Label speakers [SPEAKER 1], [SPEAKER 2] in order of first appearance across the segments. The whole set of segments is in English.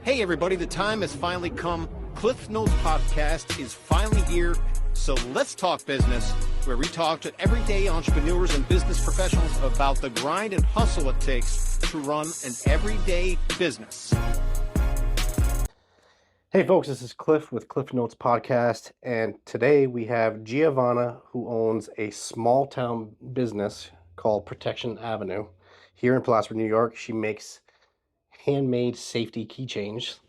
[SPEAKER 1] Hey everybody, the time has finally come. Cliff Notes Podcast is finally here. So let's talk business, where we talk to everyday entrepreneurs and business professionals about the grind and hustle it takes to run an everyday business.
[SPEAKER 2] Hey folks, this is Cliff with Cliff Notes Podcast, and today we have Giovanna, who owns a small town business called Protection Avenue here in Plattsburgh, New York. She makes handmade safety keychains,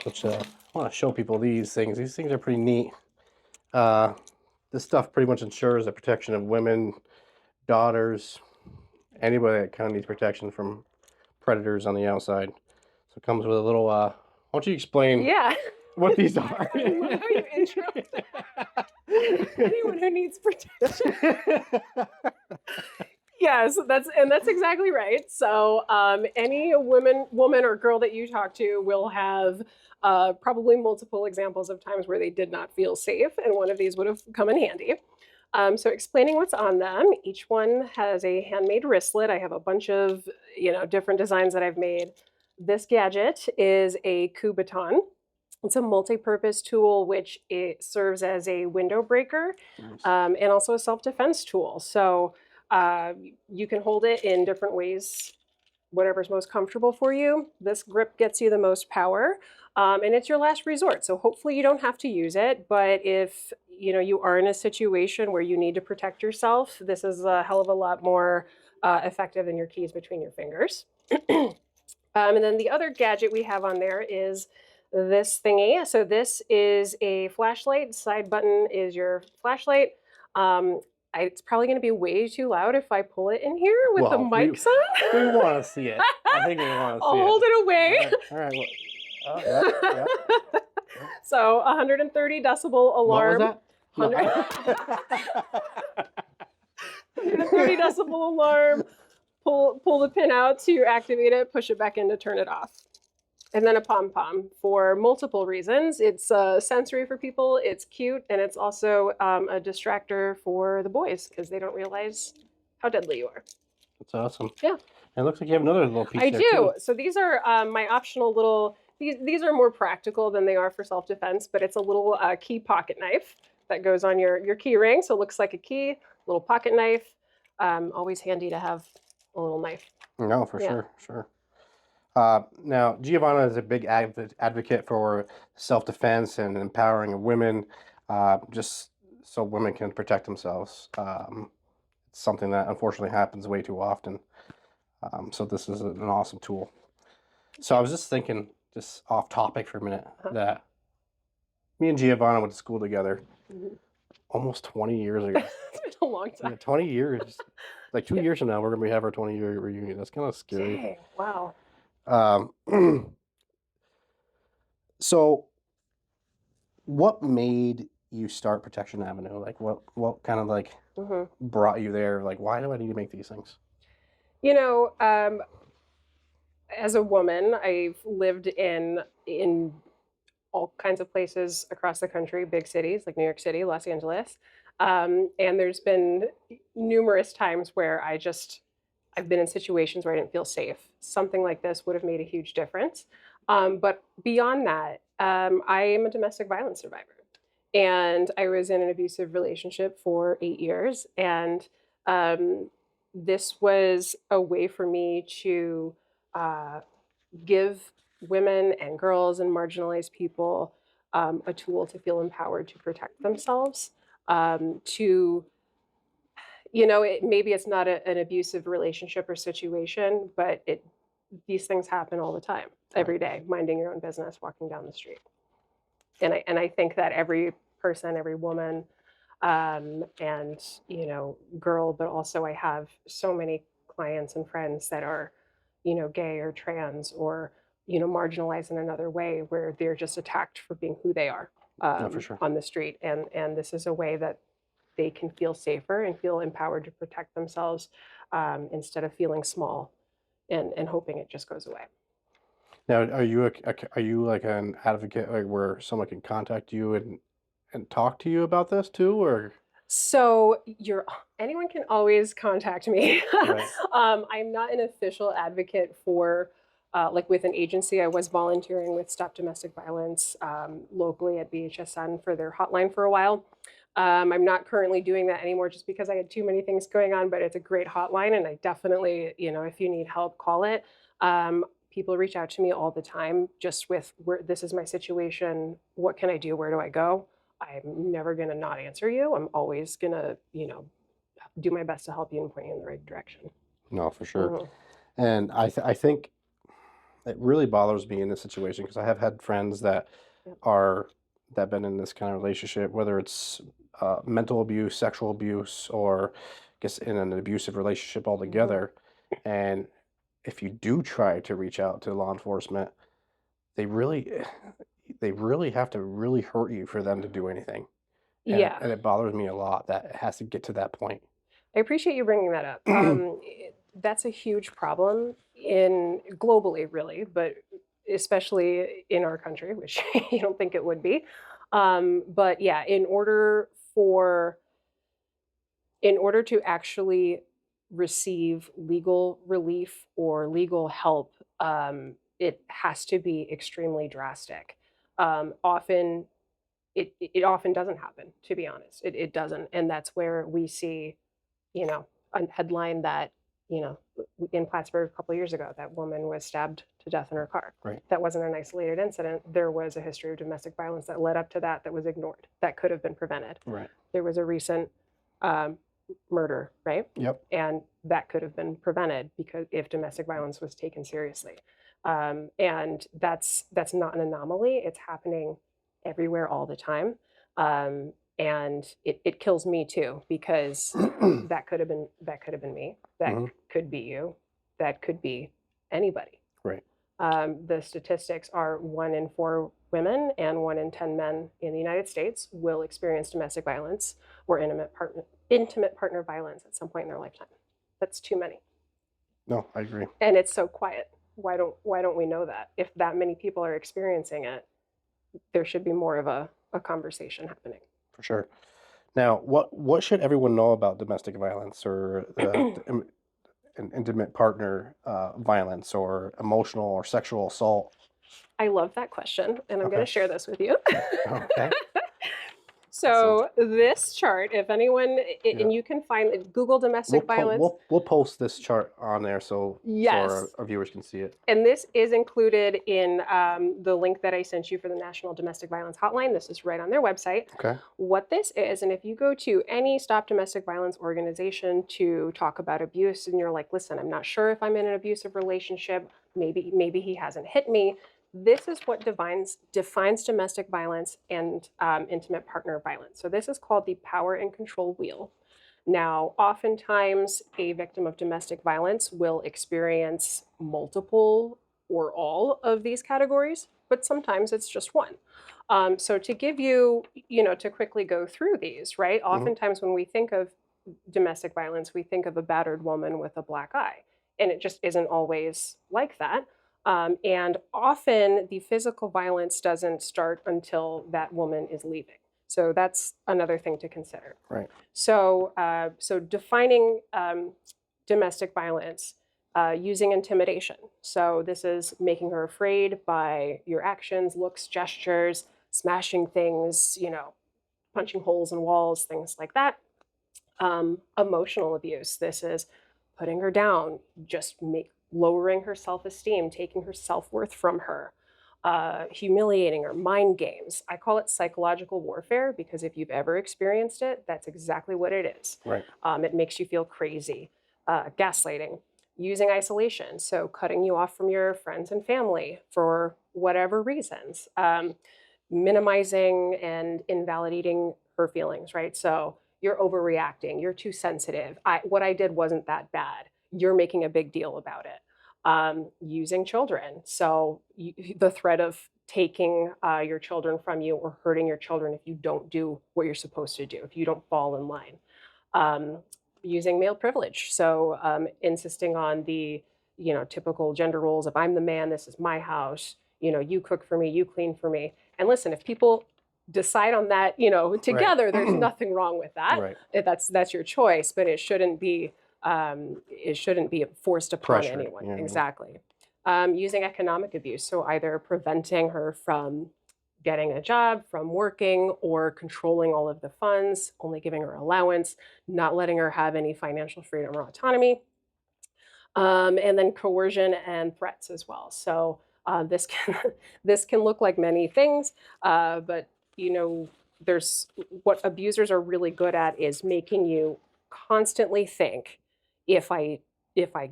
[SPEAKER 2] which I want to show people these things. These things are pretty neat. This stuff pretty much ensures the protection of women, daughters, anybody that kind of needs protection from predators on the outside. So it comes with a little, why don't you explain what these are?
[SPEAKER 3] I love how you intro that. Anyone who needs protection. Yes, that's exactly right. So any woman or girl that you talk to will have probably multiple examples of times where they did not feel safe, and one of these would have come in handy. So explaining what's on them, each one has a handmade wristlet. I have a bunch of different designs that I've made. This gadget is a coup baton. It's a multi-purpose tool which it serves as a window breaker, and also a self-defense tool. So you can hold it in different ways, whatever's most comfortable for you. This grip gets you the most power, and it's your last resort. So hopefully you don't have to use it, but if you are in a situation where you need to protect yourself, this is a hell of a lot more effective than your keys between your fingers. And then the other gadget we have on there is this thingy. So this is a flashlight. Side button is your flashlight. It's probably going to be way too loud if I pull it in here with the mics on.
[SPEAKER 2] We want to see it. I think we want to see it.
[SPEAKER 3] I'll hold it away.
[SPEAKER 2] All right. Well, yeah.
[SPEAKER 3] So 130 decibel alarm.
[SPEAKER 2] What was that?
[SPEAKER 3] 130 decibel alarm. Pull the pin out to activate it, push it back in to turn it off. And then a pom-pom for multiple reasons. It's sensory for people, it's cute, and it's also a distractor for the boys because they don't realize how deadly you are.
[SPEAKER 2] That's awesome.
[SPEAKER 3] Yeah.
[SPEAKER 2] And it looks like you have another little piece
[SPEAKER 3] I
[SPEAKER 2] there
[SPEAKER 3] do.
[SPEAKER 2] too.
[SPEAKER 3] So these are my optional little, these are more practical than they are for self-defense, but it's a little key pocket knife that goes on your key ring. So it looks like a key, little pocket knife. Always handy to have a little knife.
[SPEAKER 2] No, for sure. Now, Giovanna is a big advocate for self-defense and empowering of women, just so women can protect themselves. It's something that unfortunately happens way too often. So this is an awesome tool. So I was just thinking, just off topic for a minute, that me and Giovanna went to school together almost 20 years ago.
[SPEAKER 3] It's been a long time.
[SPEAKER 2] Yeah, 20 years. Like 2 years from now, we're going to have our 20-year reunion. That's kind of scary.
[SPEAKER 3] Dang, wow.
[SPEAKER 2] So what made you start Protection Avenue? Like what kind of like brought you there? Like, why do I need to make these things?
[SPEAKER 3] As a woman, I've lived in all kinds of places across the country, big cities like New York City, Los Angeles. And there's been numerous times where I've been in situations where I didn't feel safe. Something like this would have made a huge difference. But beyond that, I am a domestic violence survivor. And I was in an abusive relationship for 8 years. And this was a way for me to give women and girls and marginalized people a tool to feel empowered to protect themselves, maybe it's not an abusive relationship or situation, but these things happen all the time, every day, minding your own business, walking down the street. And I think that every person, every woman, and girl, but also I have so many clients and friends that are, gay or trans or, marginalized in another way where they're just attacked for being who they are
[SPEAKER 2] for sure.
[SPEAKER 3] on the street. And this is a way that they can feel safer and feel empowered to protect themselves instead of feeling small and hoping it just goes away.
[SPEAKER 2] Now, are you like an advocate, like where someone can contact you and talk to you about this too, or?
[SPEAKER 3] So anyone can always contact me.
[SPEAKER 2] Right.
[SPEAKER 3] I'm not an official advocate for like with an agency, I was volunteering with Stop Domestic Violence locally at BHSN for their hotline for a while. I'm not currently doing that anymore just because I had too many things going on, but it's a great hotline, and I definitely, if you need help, call it. People reach out to me all the time just with, this is my situation, what can I do, where do I go? I'm never going to not answer you. I'm always going to, do my best to help you and point you in the right direction.
[SPEAKER 2] No, for sure. And I think it really bothers me in this situation because I have had friends that that been in this kind of relationship, whether it's mental abuse, sexual abuse, or I guess in an abusive relationship altogether. And if you do try to reach out to law enforcement, they really have to really hurt you for them to do anything. And it bothers me a lot that it has to get to that point.
[SPEAKER 3] I appreciate you bringing that up. That's a huge problem globally, really, but especially in our country, which you don't think it would be. But yeah, in order to actually receive legal relief or legal help, it has to be extremely drastic. Often, it often doesn't happen, to be honest. It doesn't, and that's where we see, a headline that, in Plattsburgh a couple of years ago, that woman was stabbed to death in her car.
[SPEAKER 2] Right.
[SPEAKER 3] That wasn't an isolated incident. There was a history of domestic violence that led up to that was ignored. That could have been prevented.
[SPEAKER 2] Right.
[SPEAKER 3] There was a recent murder, right?
[SPEAKER 2] Yep.
[SPEAKER 3] And that could have been prevented because if domestic violence was taken seriously. And that's not an anomaly. It's happening everywhere all the time. And it kills me too, because that could have been me. That could be you. That could be anybody.
[SPEAKER 2] Right.
[SPEAKER 3] The statistics are 1 in 4 women and 1 in 10 men in the United States will experience domestic violence or intimate partner violence at some point in their lifetime. That's too many.
[SPEAKER 2] No, I agree.
[SPEAKER 3] And it's so quiet. Why don't we know that? If that many people are experiencing it, there should be more of a conversation happening.
[SPEAKER 2] For sure. Now, what should everyone know about domestic violence or an intimate partner violence or emotional or sexual assault?
[SPEAKER 3] I love that question, and I'm going to share this with you.
[SPEAKER 2] Okay.
[SPEAKER 3] So this chart, if anyone, and you can find it, Google domestic violence.
[SPEAKER 2] We'll post this chart on there so our viewers can see it.
[SPEAKER 3] And this is included in the link that I sent you for the National Domestic Violence Hotline. This is right on their website.
[SPEAKER 2] Okay.
[SPEAKER 3] What this is, and if you go to any Stop Domestic Violence organization to talk about abuse, and you're like, listen, I'm not sure if I'm in an abusive relationship, maybe he hasn't hit me. This is what defines domestic violence and intimate partner violence. So this is called the power and control wheel. Now, oftentimes a victim of domestic violence will experience multiple or all of these categories, but sometimes it's just one. So to give you, to quickly go through these, right? Oftentimes when we think of domestic violence, we think of a battered woman with a black eye, and it just isn't always like that. And often the physical violence doesn't start until that woman is leaving. So that's another thing to consider.
[SPEAKER 2] Right.
[SPEAKER 3] So defining domestic violence using intimidation. So this is making her afraid by your actions, looks, gestures, smashing things, punching holes in walls, things like that. Emotional abuse. This is putting her down, lowering her self-esteem, taking her self-worth from her, humiliating her, mind games. I call it psychological warfare because if you've ever experienced it, that's exactly what it is.
[SPEAKER 2] Right.
[SPEAKER 3] It makes you feel crazy. Gaslighting, using isolation, so cutting you off from your friends and family for whatever reasons, minimizing and invalidating her feelings, right? So you're overreacting, you're too sensitive. What I did wasn't that bad. You're making a big deal about it. Using children. So the threat of taking your children from you or hurting your children if you don't do what you're supposed to do, if you don't fall in line. Using male privilege. So insisting on the, typical gender roles of I'm the man, this is my house, you cook for me, you clean for me. And listen, if people decide on that, together,
[SPEAKER 2] right.
[SPEAKER 3] There's nothing wrong with that.
[SPEAKER 2] Right.
[SPEAKER 3] That's your choice, but it shouldn't be forced upon
[SPEAKER 2] Pressured,
[SPEAKER 3] anyone.
[SPEAKER 2] yeah.
[SPEAKER 3] Exactly. using economic abuse. So either preventing her from getting a job, from working, or controlling all of the funds, only giving her allowance, not letting her have any financial freedom or autonomy, and then coercion and threats as well. So this can this can look like many things, but there's what abusers are really good at is making you constantly think, if I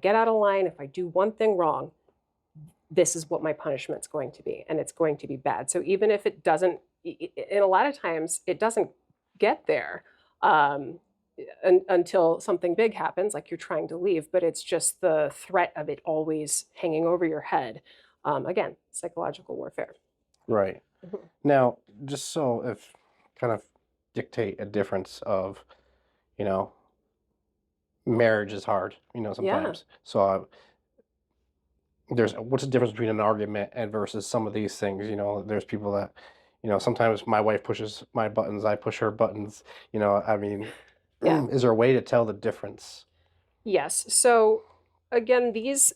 [SPEAKER 3] get out of line, if I do one thing wrong, this is what my punishment's going to be, and it's going to be bad. So even if it doesn't, and a lot of times it doesn't get there until something big happens, like you're trying to leave, but it's just the threat of it always hanging over your head. Again, psychological warfare.
[SPEAKER 2] Right.
[SPEAKER 3] Mhm.
[SPEAKER 2] Now, just so if kind of dictate a difference of, you know, marriage is hard,
[SPEAKER 3] Yeah.
[SPEAKER 2] sometimes. So there's what's the difference between an argument and versus some of these things? There's people that, sometimes my wife pushes my buttons, I push her buttons. I mean,
[SPEAKER 3] Yeah.
[SPEAKER 2] is there a way to tell the difference?
[SPEAKER 3] Yes. So again, these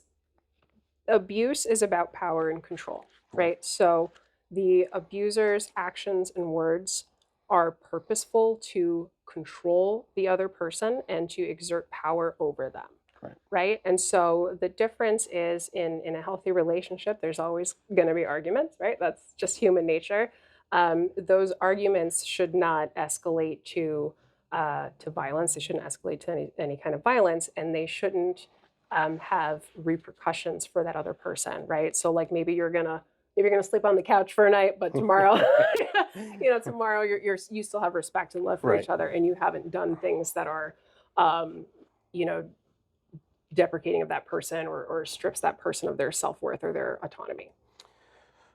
[SPEAKER 3] abuse is about power and control, right? So the abuser's actions and words are purposeful to control the other person and to exert power over them. Right. And so the difference is in a healthy relationship, there's always going to be arguments, right? That's just human nature. Those arguments should not escalate to violence. They shouldn't escalate to any kind of violence, and they shouldn't have repercussions for that other person, right? So like maybe you're gonna sleep on the couch for a night, but tomorrow, tomorrow you still have respect and love for each other, and you haven't done things that are, deprecating of that person or strips that person of their self-worth or their autonomy.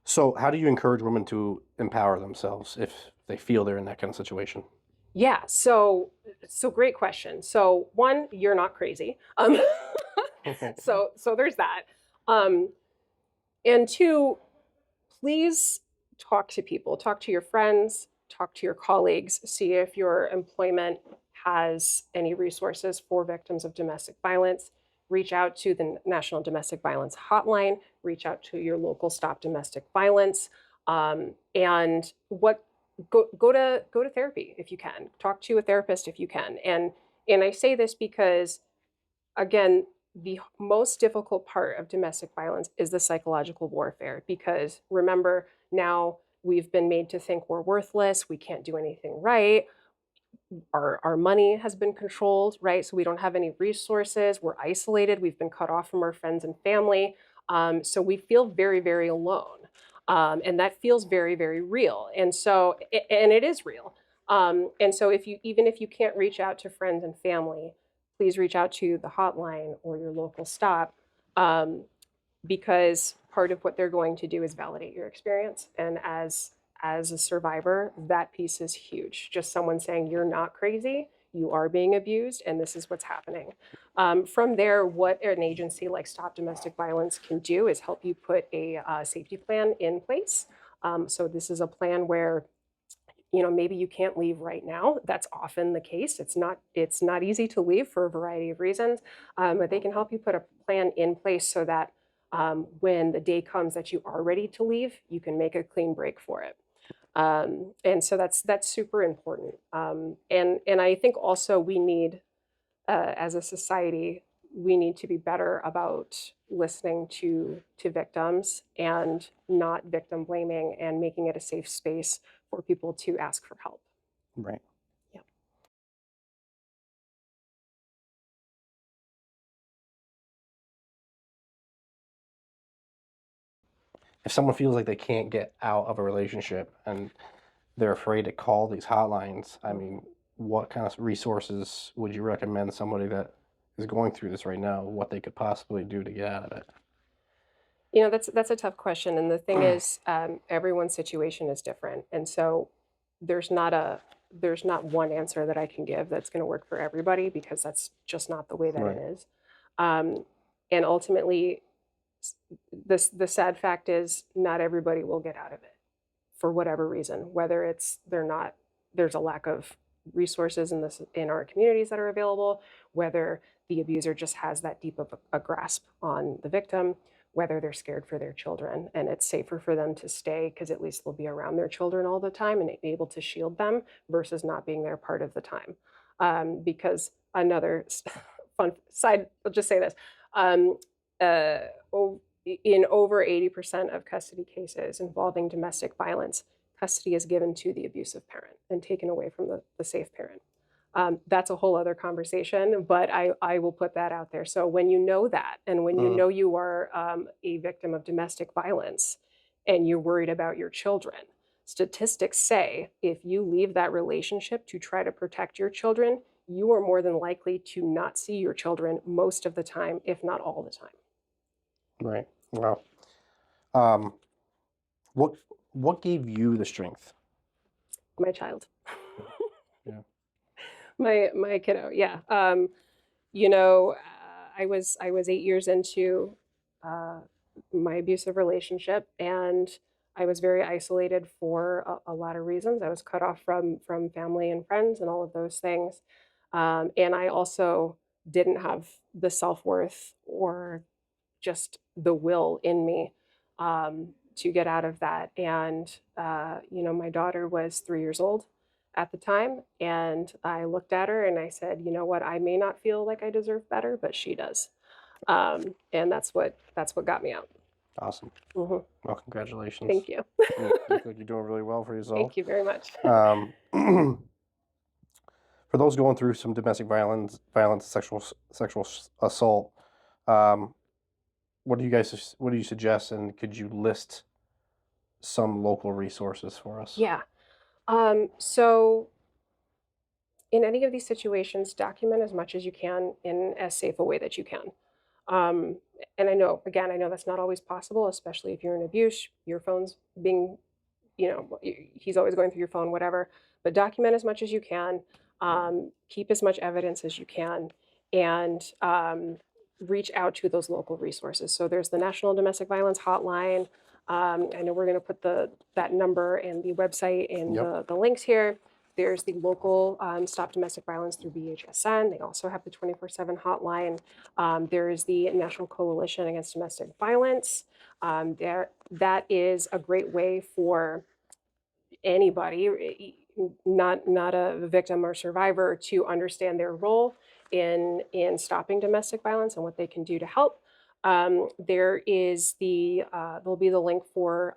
[SPEAKER 2] So how do you encourage women to empower themselves if they feel they're in that kind of situation?
[SPEAKER 3] Yeah, so great question. So one, you're not crazy. So there's that. And two, please talk to people, talk to your friends, talk to your colleagues, see if your employment has any resources for victims of domestic violence. Reach out to the National Domestic Violence Hotline, reach out to your local Stop Domestic Violence, and go to therapy if you can. Talk to a therapist if you can. And I say this because, again, the most difficult part of domestic violence is the psychological warfare, because remember, now we've been made to think we're worthless, we can't do anything right. Our money has been controlled, right? So we don't have any resources. We're isolated. We've been cut off from our friends and family. So we feel very, very alone. And that feels very, very real. And so, and it is real. And so even if you can't reach out to friends and family, please reach out to the hotline or your local stop, because part of what they're going to do is validate your experience. And as a survivor, that piece is huge. Just someone saying, you're not crazy, you are being abused, and this is what's happening. From there, what an agency like Stop Domestic Violence can do is help you put a safety plan in place. So this is a plan where, maybe you can't leave right now. That's often the case. It's not easy to leave for a variety of reasons, but they can help you put a plan in place so that when the day comes that you are ready to leave, you can make a clean break for it. And so that's super important. And I think also we need, as a society, we need to be better about listening to victims and not victim blaming, and making it a safe space for people to ask for help.
[SPEAKER 2] Right.
[SPEAKER 3] Yeah.
[SPEAKER 2] If someone feels like they can't get out of a relationship and they're afraid to call these hotlines, I mean, what kind of resources would you recommend somebody that is going through this right now, what they could possibly do to get out of it?
[SPEAKER 3] That's a tough question. And the thing is, everyone's situation is different. And so there's not one answer that I can give that's going to work for everybody, because that's just not the way that it is. And ultimately, the sad fact is not everybody will get out of it for whatever reason, whether there's a lack of resources in our communities that are available, whether the abuser just has that deep of a grasp on the victim, whether they're scared for their children, and it's safer for them to stay because at least they'll be around their children all the time and able to shield them versus not being there part of the time. Because another fun side, I'll just say this. In over 80% of custody cases involving domestic violence, custody is given to the abusive parent and taken away from the safe parent. That's a whole other conversation, but I will put that out there. So when you know that, and when you know you are a victim of domestic violence and you're worried about your children, statistics say if you leave that relationship to try to protect your children, you are more than likely to not see your children most of the time, if not all the time.
[SPEAKER 2] Right. Wow. What gave you the strength?
[SPEAKER 3] My child.
[SPEAKER 2] Yeah.
[SPEAKER 3] My kiddo. Yeah. You know, I was 8 years into my abusive relationship, and I was very isolated for a lot of reasons. I was cut off from family and friends and all of those things. And I also didn't have the self-worth or just the will in me to get out of that. And, you know, my daughter was 3 years old at the time. And I looked at her and I said, you know what, I may not feel like I deserve better, but she does. And that's what got me out.
[SPEAKER 2] Awesome.
[SPEAKER 3] Mm-hmm.
[SPEAKER 2] Well, congratulations.
[SPEAKER 3] Thank you.
[SPEAKER 2] You look like you're doing really well for yourself.
[SPEAKER 3] Thank you very much.
[SPEAKER 2] For those going through some domestic violence, sexual assault, what do you suggest, and could you list some local resources for us?
[SPEAKER 3] Yeah. So in any of these situations, document as much as you can in as safe a way that you can. And I know that's not always possible, especially if you're in abuse, your phone's being, you know, he's always going through your phone, whatever, but document as much as you can, keep as much evidence as you can, and reach out to those local resources. So there's the National Domestic Violence Hotline. I know we're going to put that number and the website and the links here. There's the local Stop Domestic Violence through BHSN. They also have the 24/7 hotline. There is the National Coalition Against Domestic Violence. That is a great way for anybody, not a victim or survivor, to understand their role in stopping domestic violence and what they can do to help. There is there'll be the link for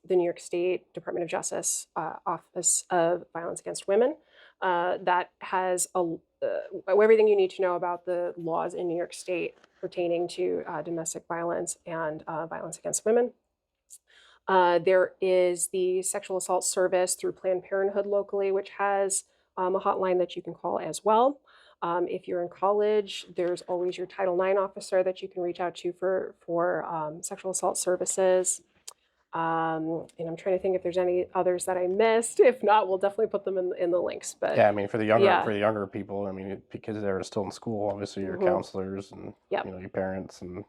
[SPEAKER 3] the New York State Department of Justice Office of Violence Against Women. That has everything you need to know about the laws in New York State pertaining to domestic violence and violence against women. There is the Sexual Assault Service through Planned Parenthood locally, which has a hotline that you can call as well. If you're in college, there's always your Title IX officer that you can reach out to for sexual assault services. And I'm trying to think if there's any others that I missed. If not, we'll definitely put them in the links. But
[SPEAKER 2] yeah, I mean, for the younger people, I mean, because they're still in school, obviously your counselors and you know, your parents, and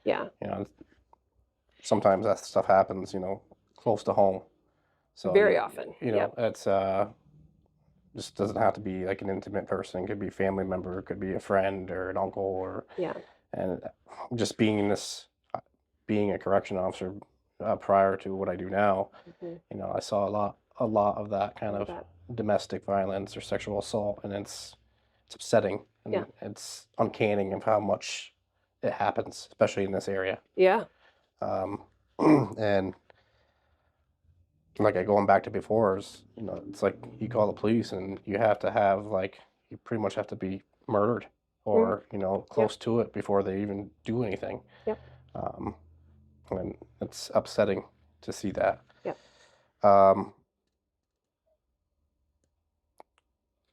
[SPEAKER 2] you know, sometimes that stuff happens, you know, close to home. So
[SPEAKER 3] very often,
[SPEAKER 2] you know, it's just doesn't have to be like an intimate person. It could be a family member, it could be a friend or an uncle, or and just being a correction officer prior to what I do now, you know, I saw a lot of that kind of domestic violence or sexual assault, and it's upsetting, and it's uncanny of how much it happens, especially in this area. Yeah. And like going back to before, is, you know, it's like you call the police and you have to have you pretty much have to be murdered or you know, close to it before they even do anything. And it's upsetting to see that.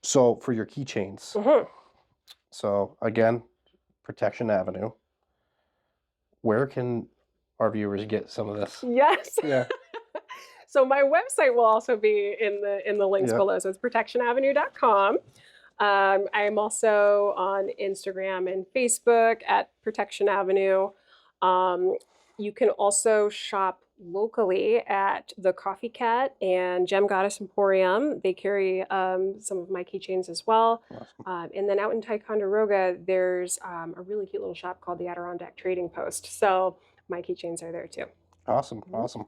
[SPEAKER 2] So for your keychains, so again, Protection Avenue. Where can our viewers get some of this?
[SPEAKER 3] Yes. Yeah. So my website will also be in the links below. So it's protectionavenue.com. I'm also on Instagram and Facebook at Protection Avenue. You can also shop locally at the Coffee Cat and Gem Goddess Emporium. They carry some of my keychains as well. Awesome. And then out in Ticonderoga, there's a really cute little shop called the Adirondack Trading Post. So my keychains are there too.
[SPEAKER 2] Awesome. Awesome.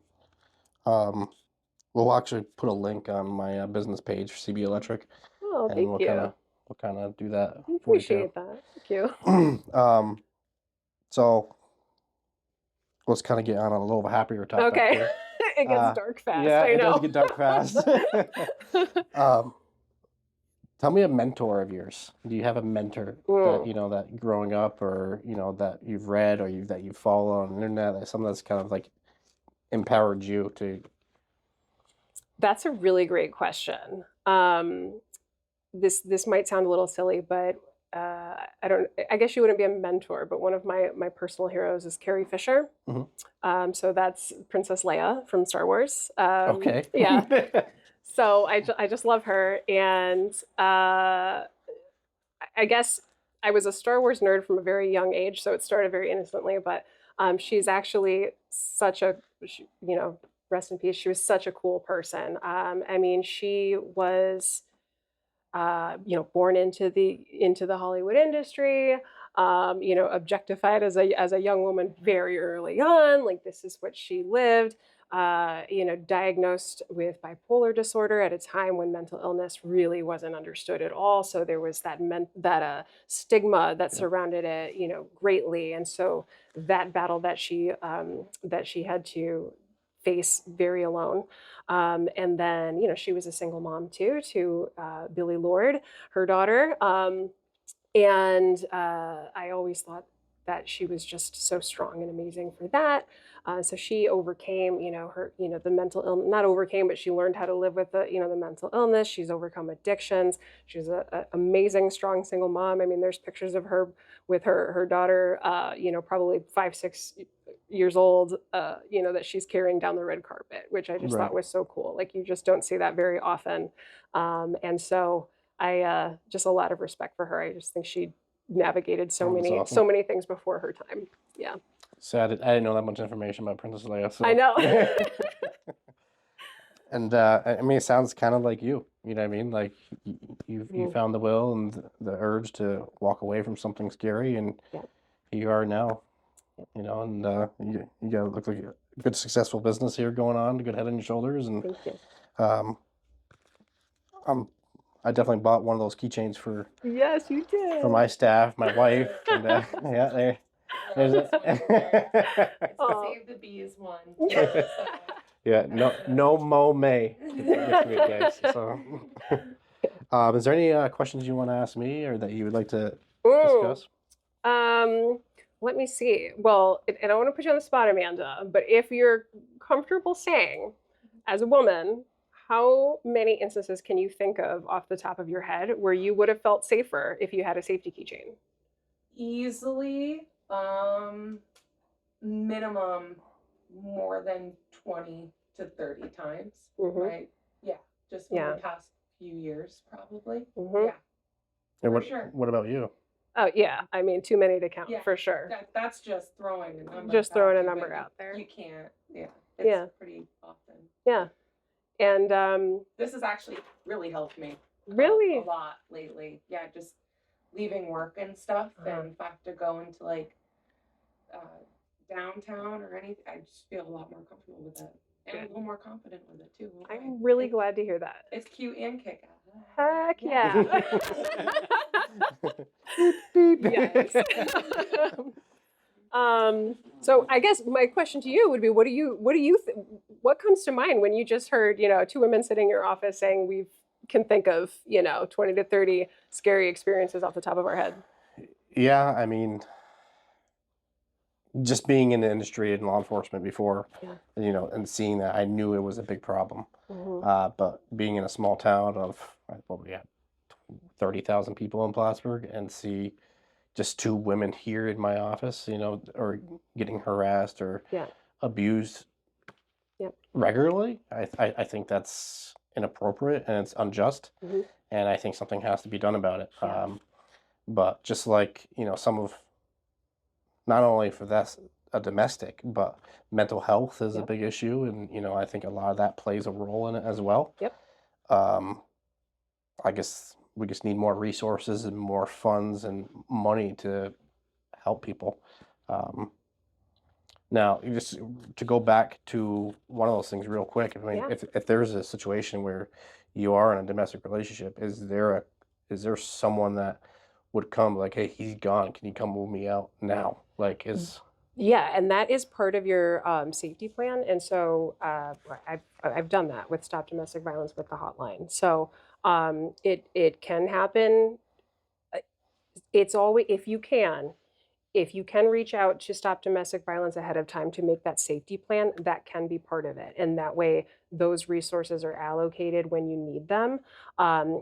[SPEAKER 2] We'll actually put a link on my business page for CB Electric,
[SPEAKER 3] Oh,
[SPEAKER 2] and
[SPEAKER 3] thank
[SPEAKER 2] we'll
[SPEAKER 3] you.
[SPEAKER 2] kind of do that
[SPEAKER 3] I
[SPEAKER 2] for you too.
[SPEAKER 3] appreciate that. Thank you.
[SPEAKER 2] So let's kind of get on a little happier topic
[SPEAKER 3] Okay.
[SPEAKER 2] here.
[SPEAKER 3] It gets dark fast.
[SPEAKER 2] Yeah,
[SPEAKER 3] I know.
[SPEAKER 2] it does get dark fast. Tell me a mentor of yours. Do you have a mentor that that growing up, or that you've read, or that you follow on the internet, something that's kind of like empowered you to?
[SPEAKER 3] That's a really great question. This might sound a little silly, but I guess she wouldn't be a mentor, but one of my personal heroes is Carrie Fisher. So that's Princess Leia from Star Wars.
[SPEAKER 2] Okay.
[SPEAKER 3] Yeah. So I just love her, and I guess I was a Star Wars nerd from a very young age, so it started very innocently. But she's actually such a, rest in peace. She was such a cool person. I mean, she was, born into the Hollywood industry. Objectified as a young woman very early on. Like, this is what she lived. Diagnosed with bipolar disorder at a time when mental illness really wasn't understood at all. So there was that stigma that surrounded it, greatly. And so that battle that she had to face very alone. And then, she was a single mom too, to Billie Lourd, her daughter. And I always thought that she was just so strong and amazing for that. So she overcame, her, the mental illness, not overcame, but she learned how to live with the mental illness. She's overcome addictions. She's an amazing, strong single mom. I mean, there's pictures of her with her daughter, probably 5-6 years old, that she's carrying down the red carpet, which I just thought was so cool. Like, you just don't see that very often. And so I just a lot of respect for her. I just think she navigated so many things before her time. Yeah.
[SPEAKER 2] So I didn't know that much information about Princess Leia. So.
[SPEAKER 3] I know.
[SPEAKER 2] And I mean, it sounds kind of like you. You know what I mean? Like, you found the will and the urge to walk away from something scary, and here you are now. And you got look like a good, successful business here going on, a good head on your shoulders, and
[SPEAKER 3] thank you.
[SPEAKER 2] I definitely bought one of those keychains for.
[SPEAKER 3] Yes, you did.
[SPEAKER 2] For my staff, my wife, and there's it.
[SPEAKER 4] Save the bees one.
[SPEAKER 2] Yeah, no mo may. So, is there any questions you want to ask me, or that you would like to discuss?
[SPEAKER 3] Let me see. Well, and I don't want to put you on the spot, Amanda, but if you're comfortable saying, as a woman, how many instances can you think of off the top of your head where you would have felt safer if you had a safety keychain?
[SPEAKER 4] Easily, minimum more than 20 to 30 times, right? Yeah, just in the past few years, probably. Yeah,
[SPEAKER 2] and
[SPEAKER 4] sure.
[SPEAKER 2] What about you?
[SPEAKER 3] Oh, yeah. I mean, too many to count, for sure.
[SPEAKER 4] That's just throwing a number.
[SPEAKER 3] Just throwing a number out there.
[SPEAKER 4] You can't, it's pretty often.
[SPEAKER 3] Yeah. And
[SPEAKER 4] this has actually really helped me.
[SPEAKER 3] Really?
[SPEAKER 4] A lot lately. Yeah, just leaving work and stuff, and if I have to go into like downtown or anything, I just feel a lot more comfortable with it. And a little more confident with it too.
[SPEAKER 3] I'm really glad to hear that.
[SPEAKER 4] It's cute and kick ass.
[SPEAKER 3] Heck yeah. Yes. So I guess my question to you would be, what comes to mind when you just heard, two women sitting in your office saying we can think of, 20 to 30 scary experiences off the top of our head?
[SPEAKER 2] Yeah, I mean, just being in the industry in law enforcement before, and seeing that, I knew it was a big problem. But being in a small town of, what we had, 30,000 people in Plattsburgh, and see just two women here in my office, or getting harassed or abused regularly, I think that's inappropriate and it's unjust. And I think something has to be done about it. But just like, some of, not only for that, a domestic, but mental health is a big issue. And, I think a lot of that plays a role in it as well. I guess we just need more resources and more funds and money to help people. Now, just to go back to one of those things real quick, I mean,
[SPEAKER 3] Yeah.
[SPEAKER 2] if there's a situation where you are in a domestic relationship, is there someone that would come like, hey, he's gone, can you come move me out now? Like,
[SPEAKER 3] Yeah, and that is part of your safety plan. And so I've done that with Stop Domestic Violence with the hotline. So it can happen. It's always, if you can reach out to Stop Domestic Violence ahead of time to make that safety plan, that can be part of it. And that way those resources are allocated when you need them.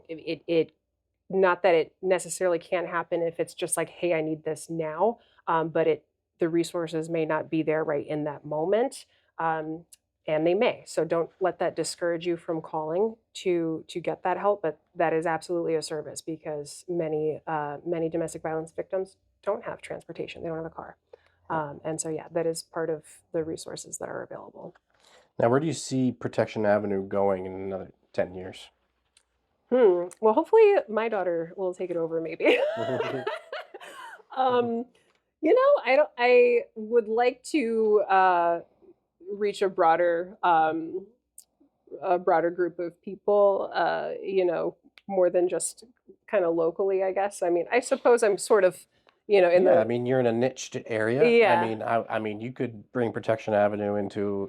[SPEAKER 3] It not that it necessarily can't happen if it's just like, hey, I need this now, but the resources may not be there right in that moment, and they may. So don't let that discourage you from calling to get that help. But that is absolutely a service, because many domestic violence victims don't have transportation; they don't have a car, and so yeah, that is part of the resources that are available.
[SPEAKER 2] now, where do you see Protection Avenue going in another 10 years?
[SPEAKER 3] Well, hopefully my daughter will take it over, maybe. I would like to reach a broader group of people, more than just kind of locally, I guess. I mean, I suppose I'm sort of,
[SPEAKER 2] I mean, you're in a niched area.
[SPEAKER 3] Yeah.
[SPEAKER 2] I mean, you could bring Protection Avenue into,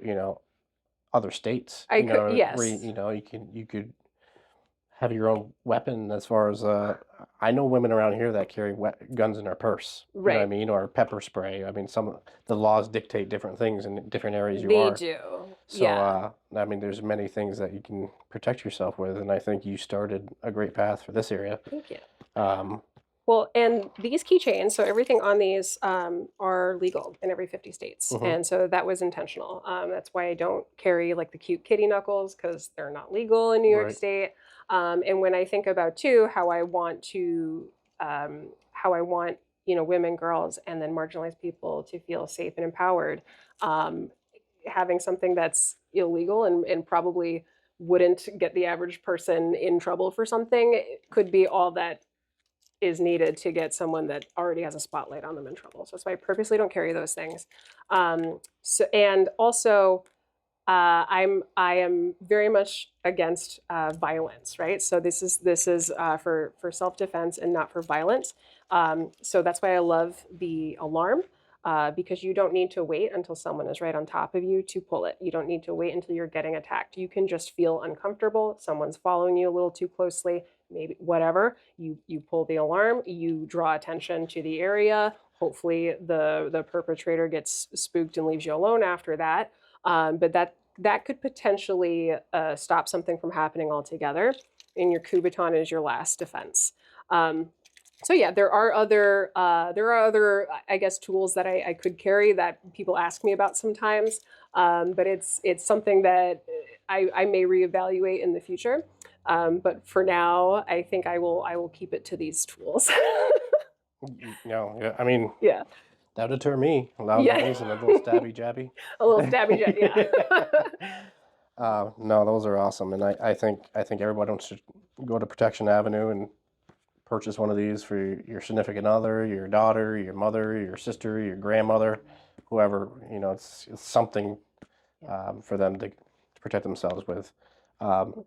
[SPEAKER 2] other states.
[SPEAKER 3] I could,
[SPEAKER 2] Where,
[SPEAKER 3] yes.
[SPEAKER 2] you could have your own weapon. As far as I know women around here that carry guns in their purse. You know what I
[SPEAKER 3] Right.
[SPEAKER 2] mean? Or pepper spray. I mean, the laws dictate different things in different areas you
[SPEAKER 3] They
[SPEAKER 2] are.
[SPEAKER 3] do.
[SPEAKER 2] So,
[SPEAKER 3] Yeah.
[SPEAKER 2] I mean, there's many things that you can protect yourself with, and I think you started a great path for this area.
[SPEAKER 3] Thank you.
[SPEAKER 2] Um,
[SPEAKER 3] Well, and these keychains, so everything on these are legal in every 50 states.
[SPEAKER 2] Mhm.
[SPEAKER 3] And so that was intentional. That's why I don't carry like the cute kitty knuckles, because they're not legal in New York
[SPEAKER 2] Right.
[SPEAKER 3] State. And when I think about too how I want women, girls, and then marginalized people to feel safe and empowered, having something that's illegal and probably wouldn't get the average person in trouble for something could be all that is needed to get someone that already has a spotlight on them in trouble. So that's why I purposely don't carry those things. And also, I am very much against violence, right? So this is for self-defense and not for violence. So that's why I love the alarm. Because you don't need to wait until someone is right on top of you to pull it. You don't need to wait until you're getting attacked. You can just feel uncomfortable. Someone's following you a little too closely, maybe whatever. You pull the alarm, you draw attention to the area. Hopefully the perpetrator gets spooked and leaves you alone after that. But that could potentially stop something from happening altogether. And your coup baton is your last defense. So yeah, there are other I guess tools that I could carry that people ask me about sometimes, but it's something that I may reevaluate in the future. But for now, I think I will keep it to these tools.
[SPEAKER 2] Yeah, I mean,
[SPEAKER 3] Yeah,
[SPEAKER 2] that'll deter me. Loud
[SPEAKER 3] Yeah.
[SPEAKER 2] noise and a little stabby jabby.
[SPEAKER 3] a little stabby jet. Yeah.
[SPEAKER 2] No, those are awesome, and I think everybody should go to Protection Avenue and purchase one of these for your significant other, your daughter, your mother, your sister, your grandmother, whoever. It's something for them to protect themselves with.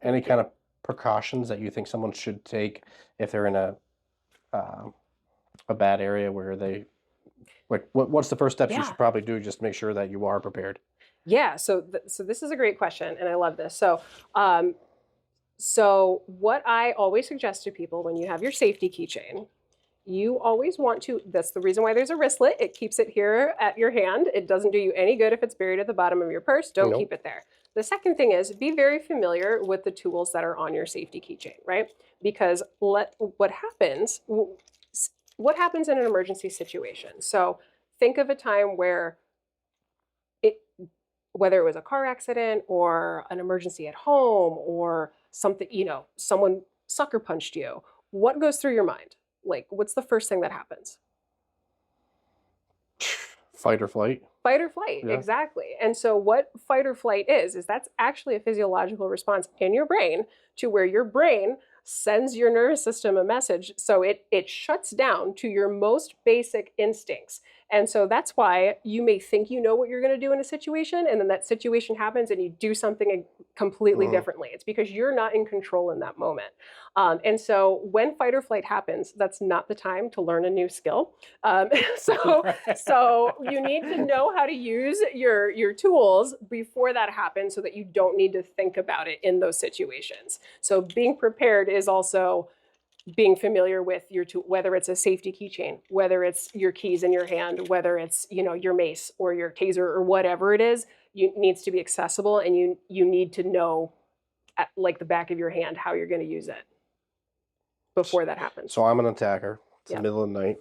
[SPEAKER 2] Any kind of precautions that you think someone should take if they're in a bad area where they like what's the first steps you
[SPEAKER 3] Yeah.
[SPEAKER 2] should probably do just to make sure that you are prepared?
[SPEAKER 3] Yeah, so this is a great question, and I love this. So what I always suggest to people when you have your safety keychain, you always want to, that's the reason why there's a wristlet. It keeps it here at your hand. It doesn't do you any good if it's buried at the bottom of your purse. Don't
[SPEAKER 2] Nope.
[SPEAKER 3] keep it there. The second thing is be very familiar with the tools that are on your safety keychain, right? Because what happens in an emergency situation? So think of a time where whether it was a car accident or an emergency at home or something, someone sucker punched you, what goes through your mind? Like, what's the first thing that happens?
[SPEAKER 2] Fight or flight.
[SPEAKER 3] Fight or flight,
[SPEAKER 2] Yeah.
[SPEAKER 3] exactly. And so what fight or flight is that's actually a physiological response in your brain to where your brain sends your nervous system a message. So it shuts down to your most basic instincts. And so that's why you may think you know what you're going to do in a situation, and then that situation happens and you do something completely differently. It's because you're not in control in that moment. And so when fight or flight happens, that's not the time to learn a new skill. So you need to know how to use your tools before that happens so that you don't need to think about it in those situations. So being prepared is also being familiar with your tool, whether it's a safety keychain, whether it's your keys in your hand, whether it's, your mace or your taser or whatever it is, needs to be accessible, and you need to know at like the back of your hand how you're going to use it before that happens.
[SPEAKER 2] So I'm an attacker. It's
[SPEAKER 3] Yep.
[SPEAKER 2] the middle of the night.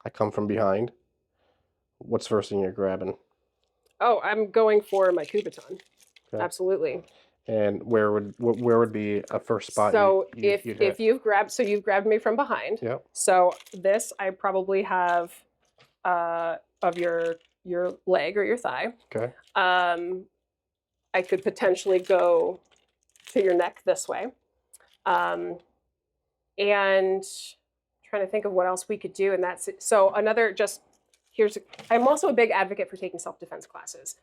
[SPEAKER 2] I come from behind. What's the first thing you're grabbing?
[SPEAKER 3] Oh, I'm going for my Kubaton.
[SPEAKER 2] Okay.
[SPEAKER 3] Absolutely.
[SPEAKER 2] And where would be a first spot?
[SPEAKER 3] So
[SPEAKER 2] you'd
[SPEAKER 3] if
[SPEAKER 2] hit?
[SPEAKER 3] you've grabbed me from behind.
[SPEAKER 2] Yep.
[SPEAKER 3] So this I probably have of your leg or your thigh.
[SPEAKER 2] Okay.
[SPEAKER 3] I could potentially go to your neck this way. And trying to think of what else we could do. And that's so another I'm also a big advocate for taking self-defense classes.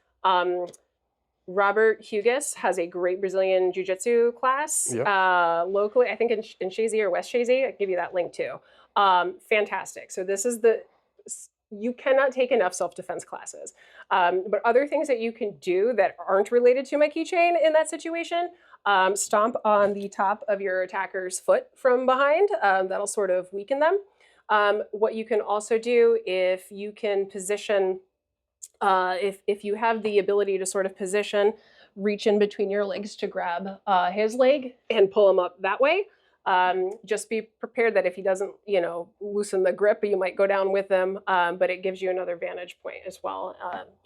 [SPEAKER 3] Robert Hughes has a great Brazilian Jiu-Jitsu class locally, I think in Shazy or West Shazy. I'll give you that link too. Fantastic. So this is you cannot take enough self-defense classes. But other things that you can do that aren't related to my keychain in that situation, stomp on the top of your attacker's foot from behind. That'll sort of weaken them. What you can also do if you can position, if you have the ability to sort of position, reach in between your legs to grab his leg and pull him up that way. Just be prepared that if he doesn't, loosen the grip, you might go down with him, but it gives you another vantage point as well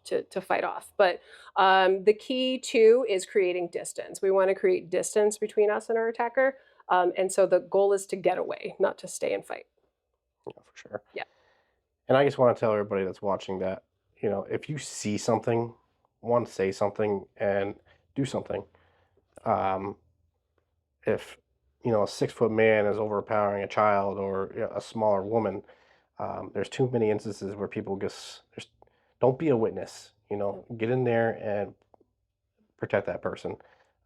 [SPEAKER 3] to fight off. But the key too is creating distance. We want to create distance between us and our attacker. And so the goal is to get away, not to stay and fight.
[SPEAKER 2] Yeah, for sure.
[SPEAKER 3] Yeah.
[SPEAKER 2] And I just want to tell everybody that's watching that, if you see something, want to say something and do something. If a 6-foot man is overpowering a child or a smaller woman, there's too many instances where people just don't be a witness. Get in there and protect that person.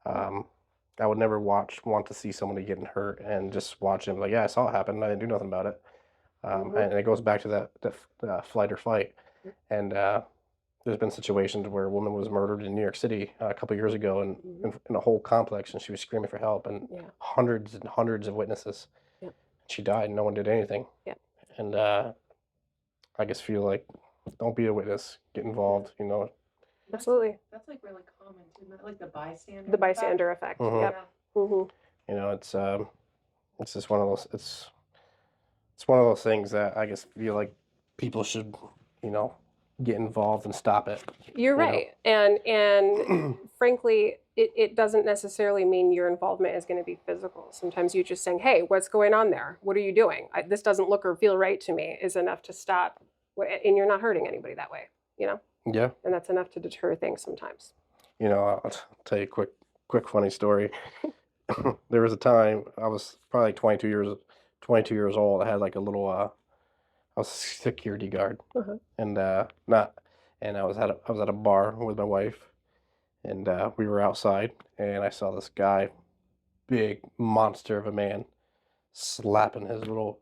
[SPEAKER 2] I would never want to see somebody getting hurt and just watch them like, yeah, I saw it happen. I didn't do nothing about it. And it goes back to that flight or fight. And there's been situations where a woman was murdered in New York City a couple years ago in a whole complex, and she was screaming for help, and hundreds and hundreds of witnesses. Yeah. She died, and no one did anything. Yeah. And I just feel like, don't be a witness. Get involved.
[SPEAKER 3] Absolutely.
[SPEAKER 4] That's like really common too, like the bystander.
[SPEAKER 3] The bystander effect.
[SPEAKER 2] Mm-hmm.
[SPEAKER 3] Yep. Mm-hmm.
[SPEAKER 2] It's just one of those. It's one of those things that I just feel like people should, get involved and stop it.
[SPEAKER 3] You're right. And frankly, it doesn't necessarily mean your involvement is going to be physical. Sometimes you just saying, hey, what's going on there? What are you doing? This doesn't look or feel right to me is enough to stop. And you're not hurting anybody that way,
[SPEAKER 2] Yeah.
[SPEAKER 3] And that's enough to deter things sometimes.
[SPEAKER 2] I'll tell you a quick funny story. There was a time I was probably 22 years old. I had like a little I was a security guard, and I was at a bar with my wife, and we were outside, and I saw this guy, big monster of a man, slapping his little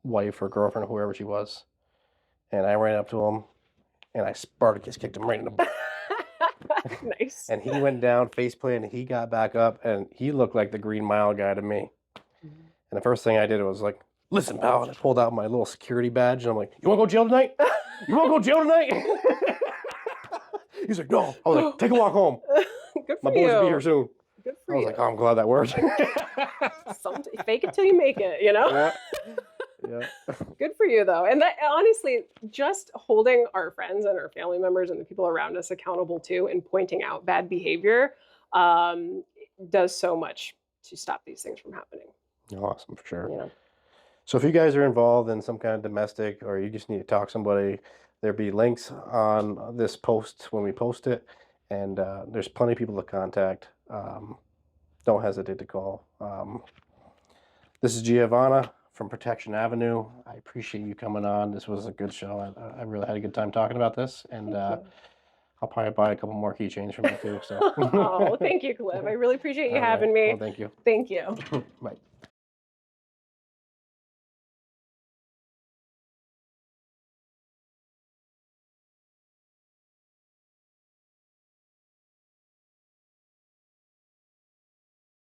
[SPEAKER 2] wife or girlfriend or whoever she was, and I ran up to him, and I Spartacus kicked him right in the butt.
[SPEAKER 3] Nice.
[SPEAKER 2] And he went down face plant, and he got back up, and he looked like the Green Mile guy to me. And the first thing I did was like, listen, pal, and I pulled out my little security badge, and I'm like, you want to go to jail tonight? You want to go to jail tonight? He's like, no. I was like, take a walk home.
[SPEAKER 3] Good for
[SPEAKER 2] My boys
[SPEAKER 3] you.
[SPEAKER 2] will be here soon.
[SPEAKER 3] Good for
[SPEAKER 2] I was
[SPEAKER 3] you.
[SPEAKER 2] like, oh, I'm glad that worked.
[SPEAKER 3] Fake it till you make it,
[SPEAKER 2] Yeah.
[SPEAKER 3] Good for you, though. And that, honestly, just holding our friends and our family members and the people around us accountable too, and pointing out bad behavior does so much to stop these things from happening.
[SPEAKER 2] Awesome, for sure.
[SPEAKER 3] Yeah.
[SPEAKER 2] So if you guys are involved in some kind of domestic, or you just need to talk to somebody, There'll be links on this post when we post it, and there's plenty of people to contact. Don't hesitate to call. This is Giovanna from Protection Avenue. I appreciate you coming on. This was a good show. I really had a good time talking about this, and I'll probably buy a couple more keychains from you too. So.
[SPEAKER 3] Oh, thank you, Cliff. I really appreciate you having me.
[SPEAKER 2] Well, thank you.
[SPEAKER 3] Thank you.
[SPEAKER 2] Bye.